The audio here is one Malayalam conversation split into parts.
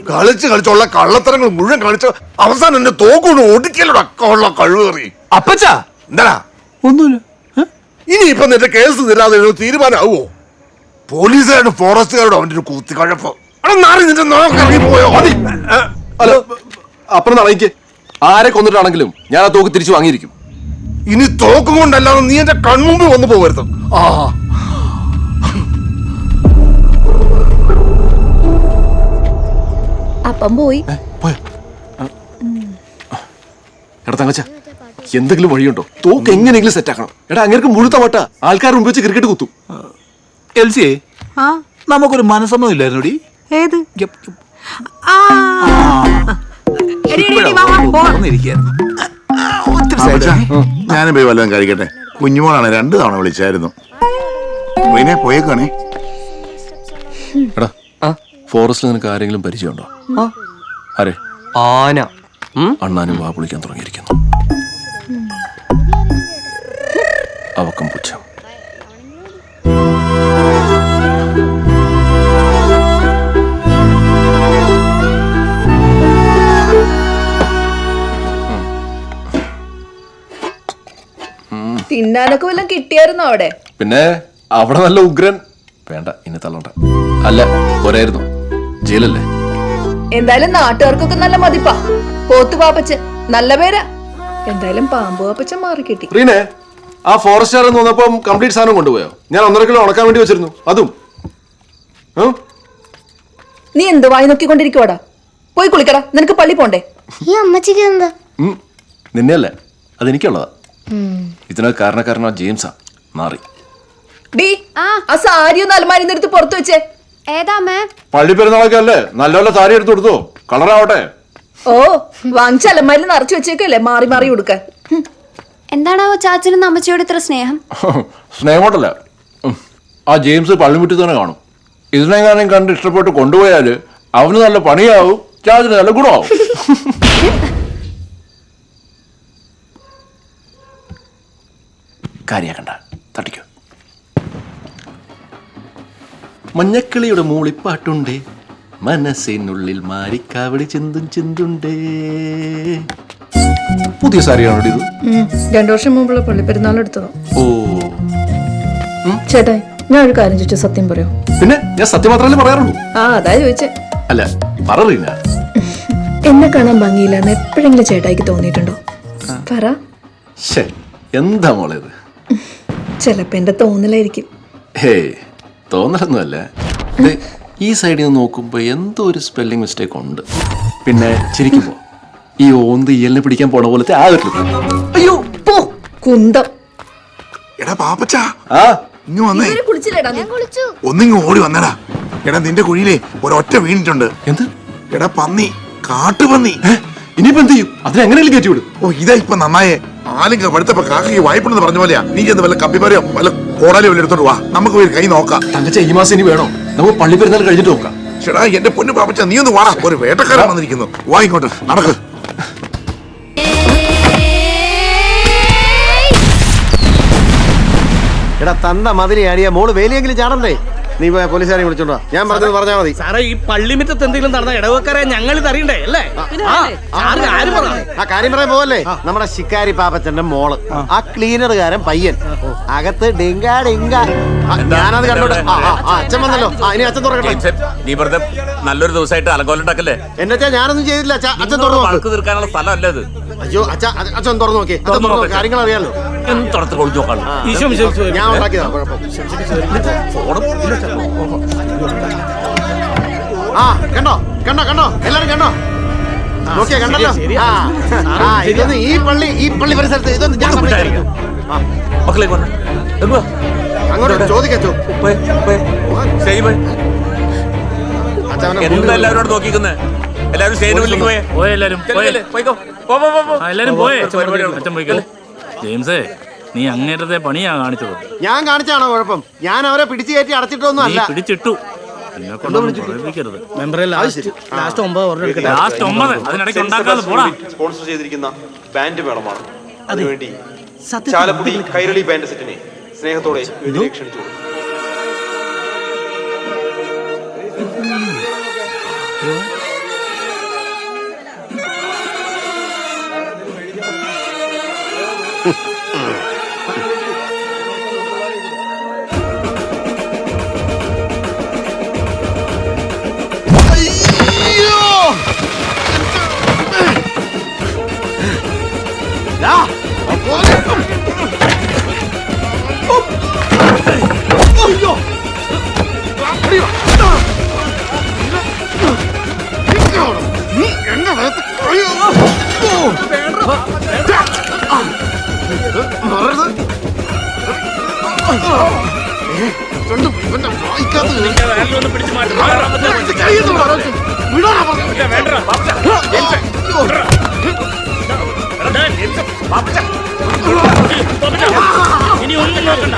കളിച്ച് കളിച്ചുള്ള കള്ളത്തരങ്ങൾ മുഴുവൻ കളിച്ച് അവസാനം എന്നെ തോക്കൊണ്ട് ഒടുക്കലുള്ള കഴിവേറി. അപ്പച്ചാ എന്താ ഒന്നുമില്ല. ഇനിയിപ്പൊ നിന്റെ കേസ് തരാതെ തീരുമാനമാവോ? പോലീസുകാരുടെ ഫോറസ്റ്റുകാരുടെ അവന്റെ ഒരു കൂത്തിക്കഴപ്പ്. നിന്റെ നോക്കിറങ്ങി പോയോ? അല്ല അപ്പുറം നടയിക്ക്. ആരെ കൊന്നിട്ടാണെങ്കിലും ഞാൻ ആ തോക്ക് തിരിച്ചു വാങ്ങിയിരിക്കും. ഇനി തോക്കും കൊണ്ടല്ലാതെ നീ എന്റെ കൺമുമ്പിൽ വന്നു പോകരുത്. അപ്പം പോയി. എടാ തങ്കച്ച, എന്തെങ്കിലും വഴിയുണ്ടോ? തോക്ക് എങ്ങനെയെങ്കിലും സെറ്റ് ആക്കണം. എടാ അങ്ങേർക്ക് മുഴുത്ത വട്ട ആൾക്കാർ മുമ്പ് വെച്ച് ക്രിക്കറ്റ് കുത്തും. എൽസിയെ നമുക്കൊരു മനസ്സൊന്നും ഇല്ലായിരുന്നു. ഏത് ഞാനും പോയി വല്ലതും കഴിക്കട്ടെ. കുഞ്ഞുമോളാണ് 2 തവണ വിളിച്ചായിരുന്നു. പിന്നെ പോയേക്കാണേ. എടാ ഫോറസ്റ്റിൽ നിനക്ക് ആരെങ്കിലും പരിചയമുണ്ടോ? ആരെ? ആന. അണ്ണാനും വാ പൊളിക്കാൻ തുടങ്ങിയിരിക്കുന്നു. അവക്കം പുച്ഛം. തിന്നാനൊക്കെ വല്ലതും കിട്ടിയായിരുന്നോ അവിടെ? പിന്നെ അവിടെ നല്ല ഉഗ്രൻ. വേണ്ട ഇനി തള്ളണ്ട. അല്ല പോരായിരുന്നു, ജയിലല്ലേ. എന്തായാലും നാട്ടുകാർക്കൊക്കെ നല്ല മതിപ്പാ. പോത്തു പാപ്പച്ചൻ നല്ല പേരാ. എന്തായാലും പാമ്പ് പാപ്പച്ചൻ മാറി കിട്ടി. റീനെ, ആ ഫോറസ്റ്റുകാരൻ വന്നപ്പം കംപ്ലീറ്റ് സാധനം കൊണ്ടുപോയോ? ഞാൻ 1.5 കിലോ ഉണക്കാൻ വേണ്ടി വെച്ചിരുന്നു. അതും നീ എന്ത് വായി നോക്കിക്കൊണ്ടിരിക്കുവാടാ? പോയി കുളിക്കടാ, നിനക്ക് പള്ളി പോണ്ടേ? ഈ അമ്മച്ചിക്ക് എന്താ? നിന്നെയല്ലേ, അതെനിക്കുള്ളതാ. ഇതിനൊക്കെ കാരണക്കാരനോ ജെയിംസാ മാറി. ഡീ ആ സാരി ഒന്ന് അലമാരി എടുത്ത് പുറത്തു വെച്ചേ. ഏതാ അമ്മേ? പള്ളി പെരുന്നാളൊക്കെ അല്ലേ, നല്ല സാരി എടുത്ത് കൊടുത്തോ, കളറാവട്ടെ. ഓ വാങ്ങിച്ച അലമാരി നിറച്ചു വെച്ചേക്കല്ലേ മാറി മാറി കൊടുക്കാൻ. എന്താണാവോ ചാച്ചനും അമ്മച്ചിയോട് ഇത്ര സ്നേഹം? സ്നേഹം കൊണ്ടല്ല, ആ ജെയിംസ് പള്ളിമുറ്റി തന്നെ കാണും. ഇതിനെങ്ങാനും കണ്ട് ഇഷ്ടപ്പെട്ട് കൊണ്ടുപോയാല് അവന് നല്ല പണിയാവും, ചാച്ചന് നല്ല ഗുണമാവും. കാര്യാക്കണ്ട, തട്ടിക്കോ. മഞ്ഞക്കിളിയുടെ മൂളിപ്പാട്ടുണ്ടേ, മനസ്സിനുള്ളിൽ മാരിക്കാവടി ചിന്തും ചിന്തുണ്ടേ. പുതിയ സാരിയാണോ ഇത്? 2 വർഷം മുമ്പുള്ള പള്ളി പെരുന്നാൾ എടുത്തതോ? ഓ ചേട്ടാ, ഞാൻ ഒരു കാര്യം ചോദിച്ചു, സത്യം പറയോ? പിന്നെ ഞാൻ സത്യം മാത്രമല്ലേ പറയാറുള്ളൂ. അതാ ചോദിച്ചേ. അല്ല പറയില്ല. എന്നെ കാണാൻ ഭംഗിയില്ലെന്ന് എപ്പോഴെങ്കിലും ചേട്ടായിക്ക് തോന്നിയിട്ടുണ്ടോ? പറ. എന്താ മോളെ ഇത്? ചിലപ്പോ എന്റെ തോന്നലായിരിക്കും. ഹേയ്, തോന്നലൊന്നുമല്ല. ഈ സൈഡിൽ നിന്ന് നോക്കുമ്പോ എന്തോ ഒരു സ്പെല്ലിംഗ് മിസ്റ്റേക്ക് ഉണ്ട്. പിന്നെ ചിരിക്കുമ്പോ ഈ ഓന്ത് ഇയലിനെ പിടിക്കാൻ പോണ പോലത്തെ ആ ഒരു അയ്യോ പോ കുന്തം. എടാ പാപ്പച്ചാ, ഇങ്ങ് വന്നേ. ഒന്നിങ്ങ് ഓടി വന്നടാ. എടാ നിന്റെ കുഴിയിലെ ഒരൊറ്റ വീണിട്ടുണ്ട്. എന്ത്? എടാ പന്നി, കാട്ടുപന്നി. ഇനിയിപ്പോ എന്ത് ചെയ്യും? അതിനെങ്ങനെയും കയറ്റി വിടും. ഓ ഇതാ ഇപ്പൊ നന്നായേ. ആലും പടുത്തപ്പോ കാക്കയ്ക്ക് വായ്പണെന്ന് പറഞ്ഞ പോലെയാ. നീ ചെന്ന് വല്ല കമ്പിമാരെയോ വല്ല കോടാലിയോ വല്ല എടുത്തോണ്ട് വാ, നമുക്ക് പോയി കൈ നോക്കാം. തങ്കച്ച, ഈ മാസം ഇനി വേണോ? നമുക്ക് പള്ളി പെരുന്നാൾ കഴിഞ്ഞിട്ട് നോക്കാം. ചേടാ എന്റെ പൊന്നു പാപ്പച്ച, നീ ഒന്ന് വാടാ. ഒരു വേട്ടക്കാരൻ വന്നിരിക്കുന്നു. വാ ഇങ്ങോട്ട് നടക്ക്. എടാ തന്ത മതിരി ആടിയ മോള് വേലിയെങ്കിലും ചാടണ്ടേ? നീ പോലീസുകാരെ വിളിച്ചോണ്ടോ? ഞാൻ പറഞ്ഞത് പറഞ്ഞാൽ മതി. സാറേ, ഈ പള്ളിമിറ്റത്ത് എന്തെങ്കിലും നടന്ന ഇടവക്കാരെ ഞങ്ങൾ ഇത് അറിയണ്ടേ അല്ലേ? ആ കാര്യം പറയാൻ പോവല്ലേ? നമ്മുടെ ശിക്കാരി പാപ്പച്ചന്റെ മോള്, ആ ക്ലീനറുകാരൻ പയ്യൻ, അകത്ത് ഡിങ്കാ ഡിങ്കാ. ഞാനത് കണ്ടോട്ടെ. അച്ഛൻ വന്നല്ലോ. ഇനി അച്ഛൻ തുറക്കട്ടെ. നീ വെറുതെ നല്ലൊരു ദിവസമായിട്ട് അലങ്കോലുണ്ടാക്കല്ലേ? എന്റെ അച്ഛൻ ഞാനൊന്നും ചെയ്തില്ല. അച്ഛൻ തുറന്നു വഴക്ക് തീർക്കാനുള്ള സ്ഥലമല്ലേ ഇത്? അയ്യോ അച്ഛൻ തുറന്നു നോക്കി. കാര്യങ്ങൾ അറിയാലോ. ഞാൻ ഉണ്ടാക്കിയതാ. കണ്ടോ കണ്ടോ കണ്ടോ, എല്ലാരും കണ്ടോ? നോക്കിയാ കണ്ടല്ലോ. ഇതൊന്ന് ഈ പള്ളി പരിസരത്ത് ഇതൊന്നും ഞാൻ മക്കളെ അങ്ങോട്ട് ചോദിക്കോ. എന്താ എല്ലാവരോട് നോക്കിക്കുന്നേ? എല്ലാവരും സ്റ്റേജിലേക്ക് പോയേ. എല്ലാരും പോയേ. ജെയിംസേ, നീ അങ്ങേറ്റത്തെ പണിയാ കാണിച്ചത്. ഞാൻ കാണിച്ചാണോ കുഴപ്പം? ഞാൻ അവരെ പിടിച്ചു കയറ്റി അടച്ചിട്ടൊന്നും അല്ല. പിടിച്ചിട്ടു. സ്പോൺസർ ചെയ്തിരിക്കുന്ന ബാൻഡ് മേളമാണ്. അതിനുവേണ്ടി ചാലക്കുടി കൈരളി ബാൻഡ് സെറ്റിനെ സ്നേഹത്തോടെ ക്ഷണിച്ചു. ഇനി ഒന്നും നോക്കണ്ട.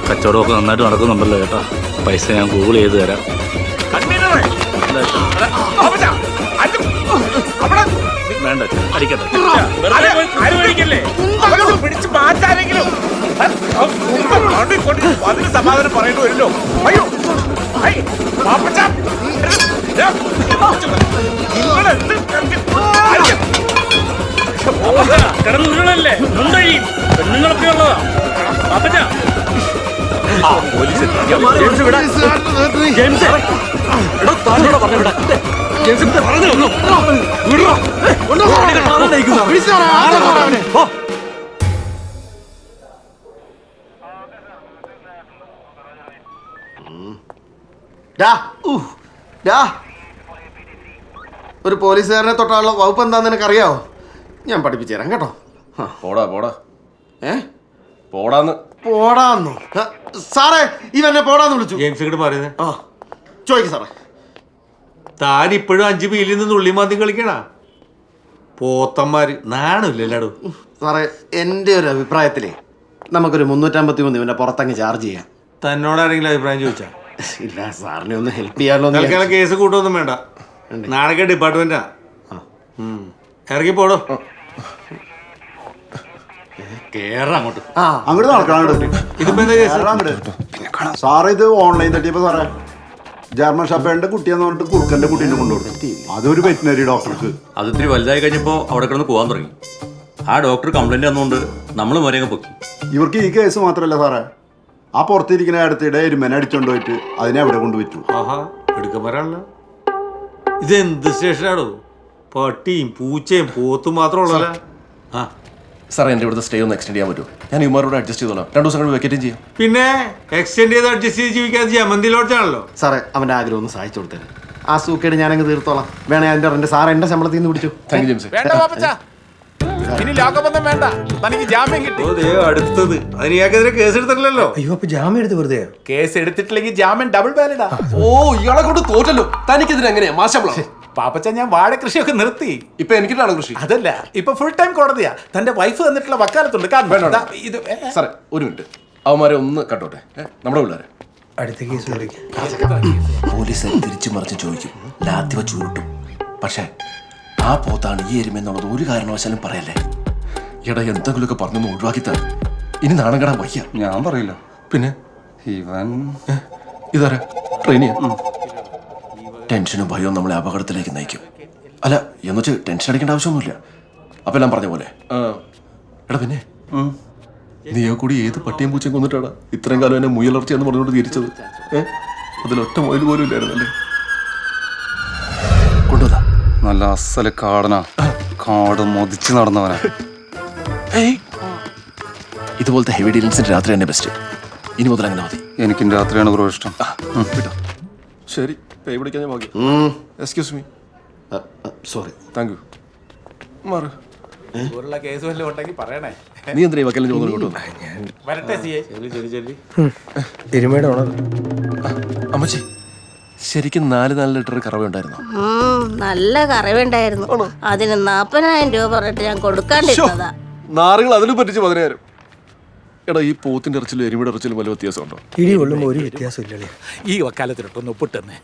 കച്ചവടമൊക്കെ നന്നായിട്ട് നടക്കുന്നുണ്ടല്ലോ ചേട്ടാ. പൈസ ഞാൻ ഗൂഗിൾ ചെയ്ത് തരാം. വേണ്ട അടിക്കട്ടെ. പിടിച്ച് മാറ്റാനെങ്കിലും അതിന് സമാധാനം പറയേണ്ടി വരുമല്ലോ. അയ്യോ കിടന്നുരുളല്ലേ മുണ്ടഴിയും പെണ്ണുങ്ങളൊക്കെ ഉള്ളതാ. പാപ്പച്ച ഒരു പോലീസുകാരനെ തൊട്ടാലുള്ള വകുപ്പ് എന്താന്ന് നിനക്കറിയാവോ? ഞാൻ പഠിപ്പിച്ചു തരാം കേട്ടോ. പോടാ പോടാ ഏ പോടാന്ന് പോടാന്നോ? സാറേ ഇവന്നെ പോടാന്ന് വിളിച്ചു. ജെയിംസ് ഇങ്ങോട്ട് പറയുന്നത് ആ ചോദിക്കും സാറേ. താൻ ഇപ്പോഴും 5 മീലിൽ നിന്ന് ഉള്ളിമാന്തി കളിക്കണ പോത്തന്മാര് നാണില്ലല്ലോ. സാറേ എൻ്റെ ഒരു അഭിപ്രായത്തിലേ നമുക്കൊരു 353 ഇവന്റെ പുറത്തങ്ങ് ചാർജ് ചെയ്യാം. തന്നോട് ആരെങ്കിലും അഭിപ്രായം ചോദിച്ചാ? ഇല്ല, സാറിനെ ഒന്ന് ഹെൽപ്പ് ചെയ്യാമല്ലോ. തൽക്കാലം കേസ് കൂട്ടൊന്നും വേണ്ട. നാളെ ഡിപ്പാർട്ട്മെന്റാ. ഇറങ്ങി പോടോ. കേറാ അങ്ങോട്ട്. അങ്ങോട്ട് നടക്കണം. ഇതിപ്പോ എന്താ കേസ്? സാറേ ഇത് ഓൺലൈൻ തട്ടിയപ്പോ സാറേ ജർമ്മൻ ഷപ്പേന്റെ കുട്ടിയെന്ന് പറഞ്ഞിട്ട് കുറുക്കന്റെ കുട്ടീനെ കൊണ്ടുകൊടുത്തു. അതൊരു വെറ്റിനറി ഡോക്ടർക്ക്. അത് ഇത്തിരി വലുതായി കഴിഞ്ഞപ്പോൾ അവിടെ കിടന്ന് പോകാൻ തുടങ്ങി. ആ ഡോക്ടർ കംപ്ലൈന്റ് തന്നുകൊണ്ട് നമ്മൾ മരങ്ങ് പൊക്കി. ഇവർക്ക് ഈ കേസ് മാത്രമല്ല സാറേ, ആ പുറത്തിരിക്കുന്ന അടുത്തിടെ എരുമനെ അടിച്ചോണ്ട് പോയിട്ട് അതിനെ അവിടെ കൊണ്ടുപോയിട്ടു. ആഹാ എടുക്കാൻ വരാനല്ലോ. ഇതെന്ത് സ്റ്റേഷനാണോ? പട്ടിയും പൂച്ചയും പോത്തും മാത്രമുള്ളല്ല. ആ സാറേ എൻ്റെ ഇവിടുത്തെ സ്റ്റേ ഒന്ന് എക്സ്റ്റെൻഡ് ചെയ്യാൻ പറ്റുമോ? ഞാൻ ഇമാരോട് അഡ്ജസ്റ്റ് ചെയ്തോളാം. 2 ദിവസം കൊണ്ട് വെക്കേറ്റും ചെയ്യാം. പിന്നെ എക്സ്റ്റെൻഡ് ചെയ്ത് അഡ്ജസ്റ്റ് ചെയ്ത് ജീവിക്കാൻ ജമന്തി ലോഡ്ജാണല്ലോ. സാറേ അവന്റെ ആഗ്രഹം ഒന്ന് സഹായിച്ചു കൊടുത്തേ. ആ സൂക്കേട് ഞാനങ്ങ് തീർത്തോളാം. വേണേ അതിന്റെ റെന്റ് സാർ എന്റെ ശമ്പളത്തിൽ നിന്ന് പിടിച്ചു. Thank you James. വേണ്ട പാപ്പച്ച, ഇനി ലോകബന്ധം വേണ്ട. തനിക്ക് ജാമ്യം കിട്ടി. അടുത്തത് അതിന് ഇയാൾക്കെതിരെ കേസ് എടുത്തിട്ടില്ലല്ലോ. അയ്യോ അപ്പൊ ജാമ്യം എടുത്ത് വെറുതെ കേസ് എടുത്തിട്ടില്ലെങ്കിൽ ജാമ്യം ഡബിൾ വാലിഡാ. ഓ ഇയാളെ കൊണ്ട് തോറ്റല്ലോ. തനിക്കെതിരെ എങ്ങനെയാ മാശമ്പളം? പാപ്പച്ച ഞാൻ വാഴ കൃഷിയൊക്കെ നിർത്തി. ഇപ്പൊ എനിക്കിട്ടാണ് കൃഷി. അതല്ല, ഇപ്പൊ ഫുൾ ടൈം കോടതിയാ. തന്റെ വൈഫ് തന്നിട്ടുള്ള വക്കാലത്തുണ്ട്. ഇത് സാറേ ഒരു മിനിറ്റ്, അവന്മാരെ ഒന്ന് കട്ടോട്ടെ. നമ്മുടെ പിള്ളേരെ അടുത്ത കേസ് പോലീസ് തിരിച്ചു മറിച്ച് ചോദിക്കും, ലാത്തി വെച്ച് ഉരുട്ടും. പക്ഷേ ആ പോത്താണ് ഈ എരുമെന്നുള്ളത് ഒരു കാരണവശാലും പറയല്ലേ. എടാ എന്തെങ്കിലുമൊക്കെ പറഞ്ഞൊന്ന് ഒഴിവാക്കിത്താ. ഇനി നാണം കെടാൻ വയ്യ. ഞാൻ പറയില്ല. പിന്നെ ഇവൻ ഇതാരാ ട്രെയിനിയാ? ടെൻഷനും ഭയവും നമ്മളെ അപകടത്തിലേക്ക് നയിക്കും. അല്ല എന്നുവെച്ച് ടെൻഷൻ അടിക്കേണ്ട ആവശ്യമൊന്നുമില്ല. അപ്പം എല്ലാം പറഞ്ഞ പോലെ. എടാ പിന്നെ നീയോ കൂടി ഏത് പട്ടിയും പൂച്ചയും കൊന്നിട്ടാടാ ഇത്രയും കാലം എന്നെ മുയലർച്ചയെന്ന് പറഞ്ഞുകൊണ്ട് തിരിച്ചത്? അതിലൊറ്റ മുയൽ പോലും ഇല്ലായിരുന്നല്ലേ? കൊണ്ടുവന്നാ നല്ല അസല് കാടനാ. കാട് മൊതിച്ച് നടന്നവനാ. ഇതുപോലത്തെ ഹെവി ഡീലിങ്സിന് രാത്രി തന്നെ ബെസ്റ്റ്. ഇനി മുതൽ അങ്ങനെ മതി. എനിക്കും രാത്രിയാണ് ബ്രോ ഇഷ്ടം. കേട്ടോ? ശരി, പേ പിടിക്കാൻ ഞാൻ നോക്കി. Excuse me. Sorry. Thank you. മാറ്. കേസ് വല്ലതും ഉണ്ടെങ്കിൽ പറയണേ. നീ എന്തിനാ വക്കലിന് ചോദിച്ചു കേട്ടോ? വരട്ടെ സിയെ. എരുമയുടെ ഓണർ. അമ്മച്ചി ശരിക്കും 4 ലിറ്റർ കറവ ഉണ്ടായിരുന്നു. നല്ല കറവുണ്ടായിരുന്നു. അതിന് 40,000 രൂപ പറഞ്ഞിട്ട് ഞാൻ കൊടുക്കാണ്ടിരുന്നതാ. നാറുകൾ അതിലും പറ്റിച്ച് 10,000. എടാ ഈ പോത്തിന്റെ ഇറച്ചിലും എരുമയുടെ ഇറച്ചിലും വല്ല വ്യത്യാസമുണ്ടോ? ഇടി കൊള്ളുമ്പോ ഒരു വ്യത്യാസം ഇല്ലല്ലേ. ഈ വക്കാലത്തിനൊട്ടൊന്ന് ഒപ്പിട്ടെന്നെ.